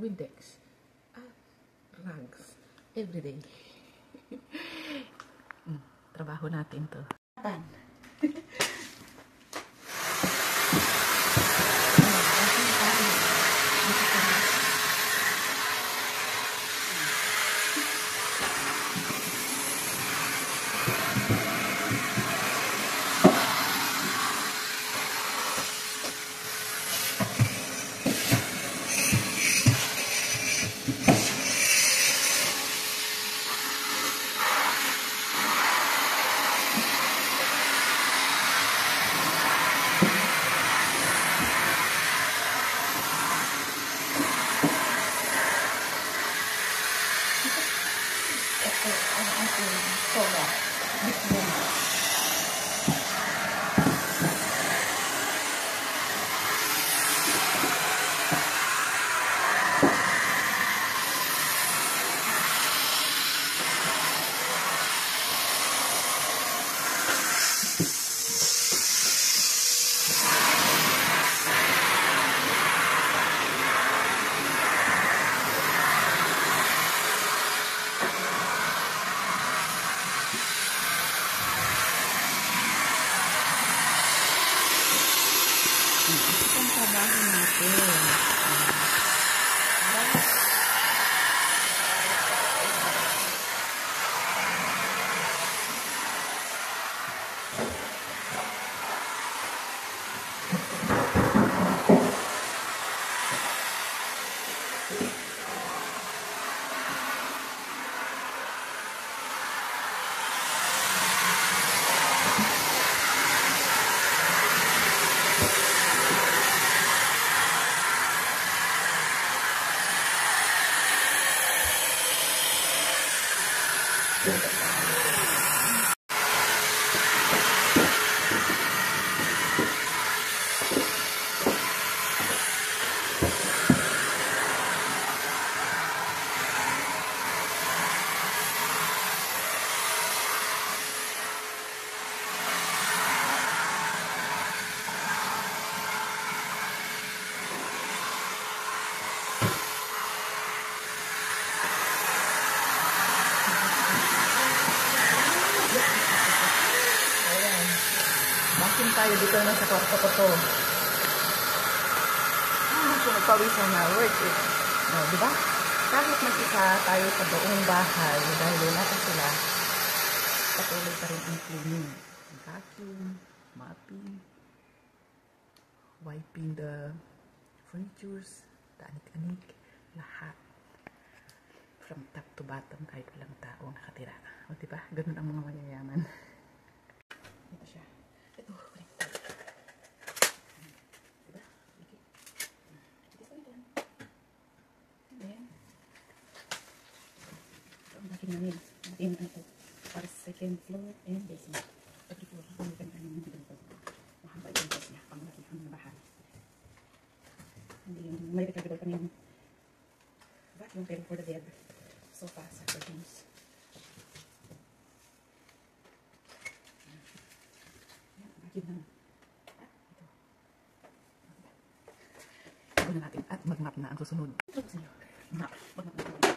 Windex, at rugs everyday. Trabaho natin to. Ang trabaho natin. Tayo dito na sa kwarto ko to. Pawisan na work it. No, di ba? Kahit mag-isa tayo sa buong bahay, dahil wala pa sila, patuloy pa rin ang cleaning. Vacuum, mopping, wiping the furnitures, anik-anik, lahat. From top to bottom, kahit walang tao nakatira. O di ba? Ganun ang mga mayayaman. Ito siya. Ito. Namin natin ito para second floor and basement. Every floor ang ganda namin dito. Mahaba yung base niya pang malaki ang bahay. Hindi yung maliit na pa yung vacuum pero for the bed. Sofa sa curtains. Vacuum naman. Ito na natin at mag-map na ang susunod. Map. Mag-map na ito.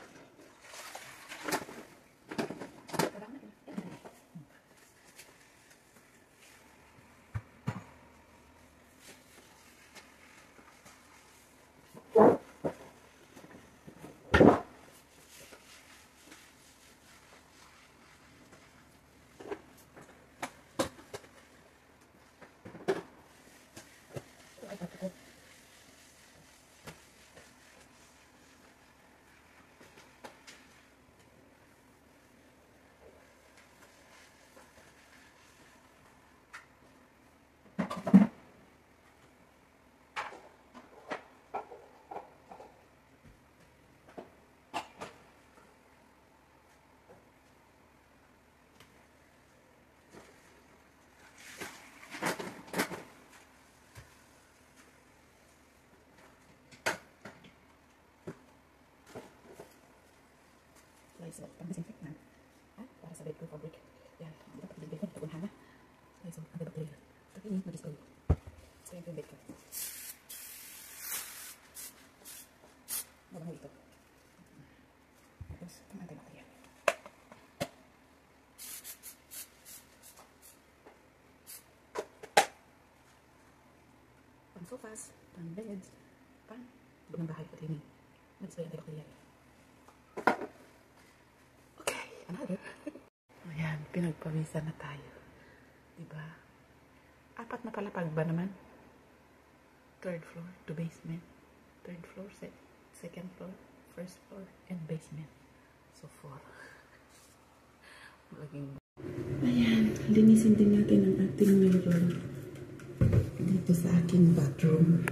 Lysol, pang-disinfectant. Para sa bed ko fabric. Yan, dapat i-bed ko, tapunhan na. Lysol, antibacterial. Okay, mag-spray. Spray ko yung bed ko. Mabango ito. pang sofas, pang beds, pang loob ng bahay pati ni mag-spray ang antibacterial. Okay, another. Ayan, pinagpawisan na tayo. Diba? 4 na palapag ba naman? 3rd floor to basement. 3rd floor, 2nd floor, 1st floor, and basement. So 4. Ayan, linisin din natin ang ating mirror dito sa aking bathroom.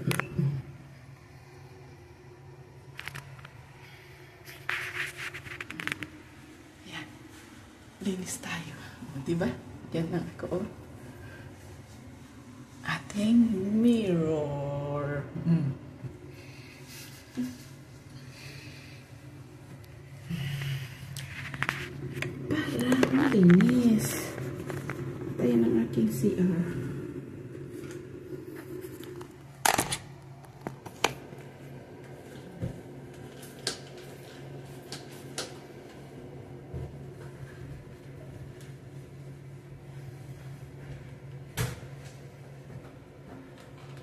Ayan, linis tayo. Diba? Diyan lang ako. Ating mirror. Para malinis. Ayan ang aking CR.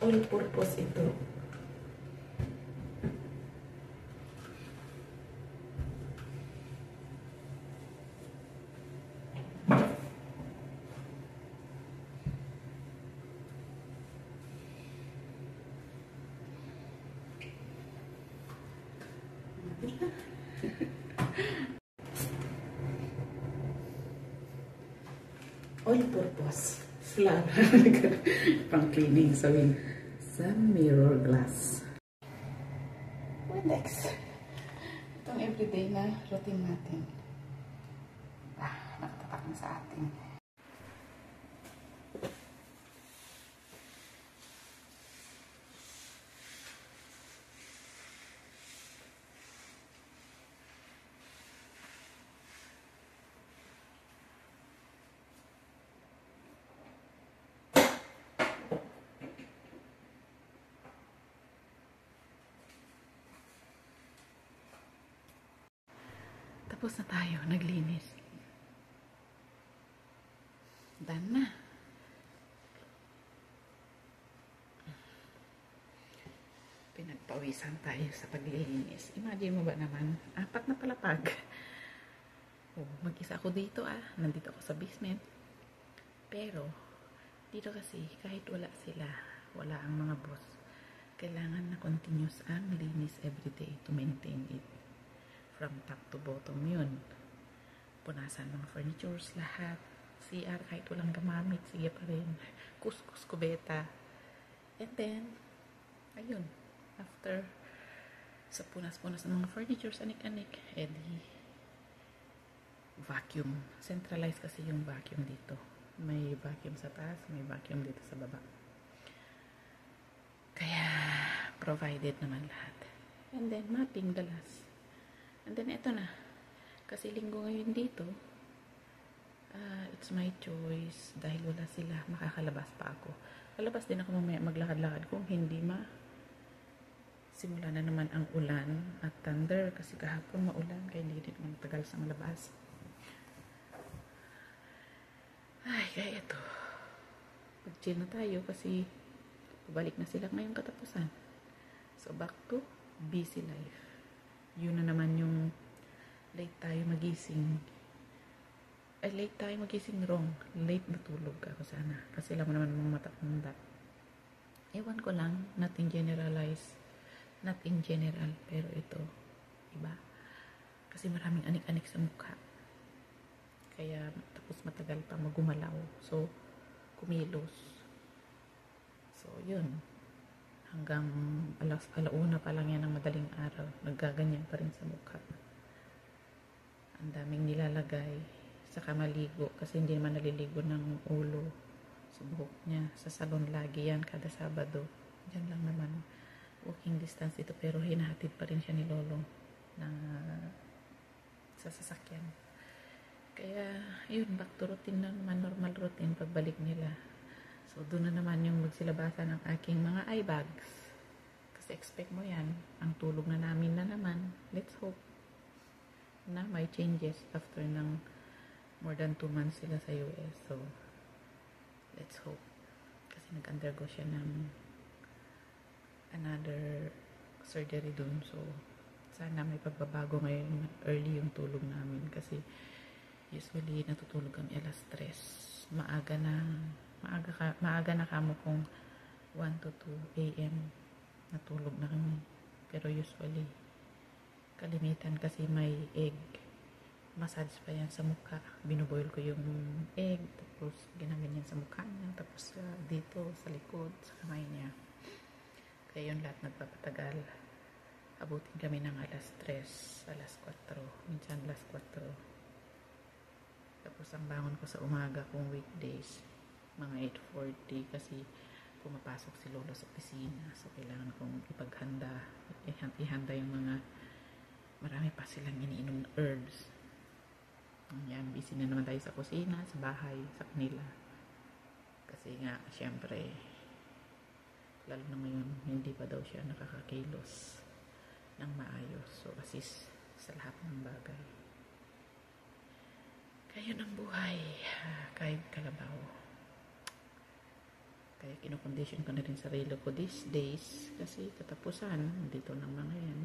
All purpose ito. All purpose. Slab. Pang cleaning sa mirror glass. Windex. Itong everyday na routine natin. Nakatatak na sa atin. Tapos na tayo, naglinis. Done na. Pinagpawisan tayo sa paglilinis. Imagine mo ba naman, 4 na palapag. Mag-isa ako dito Nandito ako sa basement. Pero, dito kasi, kahit wala sila, wala ang mga boss, kailangan na continuous ang linis everyday to maintain it. From top to bottom yun. Punasan mga furnitures, lahat. CR, kahit walang gamamit, sige pa rin. Kuskus, kubeta. And then, ayun. After, sa punas-punas ng mga furnitures, anik-anik, edi, vacuum. Centralized kasi yung vacuum dito. May vacuum sa taas, may vacuum dito sa baba. Kaya, provided naman lahat. And then, mapping the last. And then, eto na. Kasi linggo ngayon dito, it's my choice. Dahil wala sila, makakalabas pa ako. Lalabas din ako mamaya maglakad-lakad kung hindi simula na naman ang ulan at thunder. Kasi kahapon maulan, kaya hindi din matagal sa malabas. Ay, kaya eto. Pag-chill na tayo kasi pabalik na sila ngayong katapusan. So, back to busy life. Yun na naman yung late tayo magising. Late tayo magising wrong. Late matulog ako sana. Kasi alam mo naman mga mata-manda. Ewan ko lang, not in general, pero ito, iba. Kasi maraming anik-anik sa mukha. Kaya tapos matagal pa magumalaw. So, kumilos. So, yun. Hanggang alauna pa lang yan ng madaling araw. Naggaganyan pa rin sa mukha. Ang daming nilalagay. Saka maligo. Kasi hindi naman naliligo ng ulo. Sa buhok niya. Sa salon lagi yan. Kada Sabado. Diyan lang naman. Walking distance ito. Pero hinahatid pa rin siya ni Lolo. Sa sasakyan. Kaya yun. Back to routine na naman. Normal routine pagbalik nila. So, doon na naman yung magsilabasan ng aking mga eye bags. Kasi expect mo yan. Ang tulog na namin na naman. Let's hope na may changes after ng more than 2 months sila sa US. So, let's hope. Kasi nag-undergo siya ng another surgery dun. So, sana may pagbabago ngayon, early yung tulog namin kasi usually natutulog kami alas 3. Maaga na kamo kung 1 to 2 a.m. natulog na kami. Pero usually, kalimitan kasi may egg. Massage pa yan sa mukha. Binuboil ko yung egg, tapos ginaganyan sa mukha niya, tapos dito, sa likod, sa kamay niya. Kaya yun lahat nagpapatagal. Abutin kami ng alas 3, alas 4, minsan alas 4. Tapos ang bangon ko sa umaga kung weekdays, mga 8:40 kasi pumapasok si Lolo sa opisina. So kailangan kong ihanda yung mga, marami pa silang iniinom na herbs. Yan, busy na naman tayo sa kusina, sa bahay, sa kanila. Kasi nga, syempre, lalo na ngayon, hindi pa daw siya nakakakilos ng maayos. So, assist sa lahat ng bagay. Kaya ng buhay, kahit kalabaw. Kaya kinokondisyon ko na rin sarili ko these days kasi katapusan, dito ng mga yan.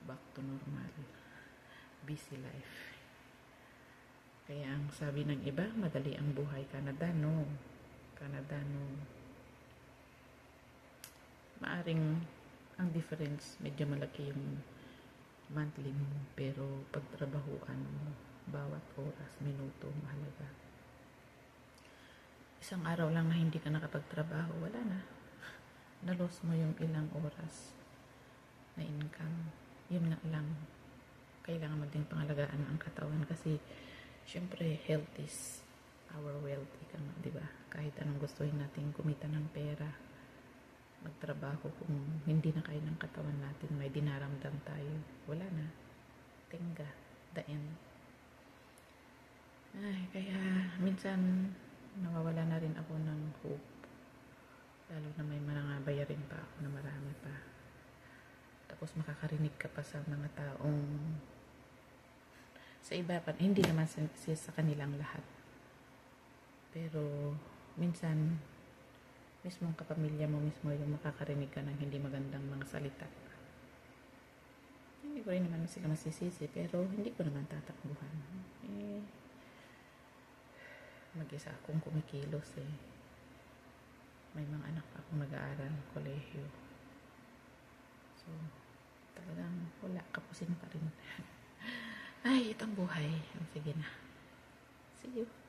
Back to normal. Busy life. Kaya ang sabi ng iba, madali ang buhay. Canada, no. Maaring ang difference, medyo malaki yung monthly mo. Pero pagtrabahuan mo, bawat oras, minuto, mahalaga. Isang araw lang na hindi ka nakapagtrabaho, wala na. Na-loss mo yung ilang oras na income. Yun nga lang. Kailangan mo din pangalagaan ang katawan kasi syempre, health is our wealth, ika nga, diba? Kahit anong gustuhin natin kumita ng pera, magtrabaho, kung hindi na kaya ng katawan natin, may dinaramdam tayo, wala na. Tenga, the end. Ay, kaya minsan nawawala na rin ako ng hope. Lalo na may mga bayarin pa ako na marami pa. Tapos makakarinig ka pa sa mga taong sa iba pa, hindi naman sa kanilang lahat. Pero, minsan, mismo ang kapamilya mo mismo yung makakarinig ka ng hindi magandang mga salita. Hindi ko rin naman sila masisisi, pero hindi ko naman tatakbuhan. Mag-isa akong kumikilos May mga anak pa akong nag-aaral ng kolehiyo. So, talagang wala, kapusin pa rin. Ay, itong buhay. Sige na. See you.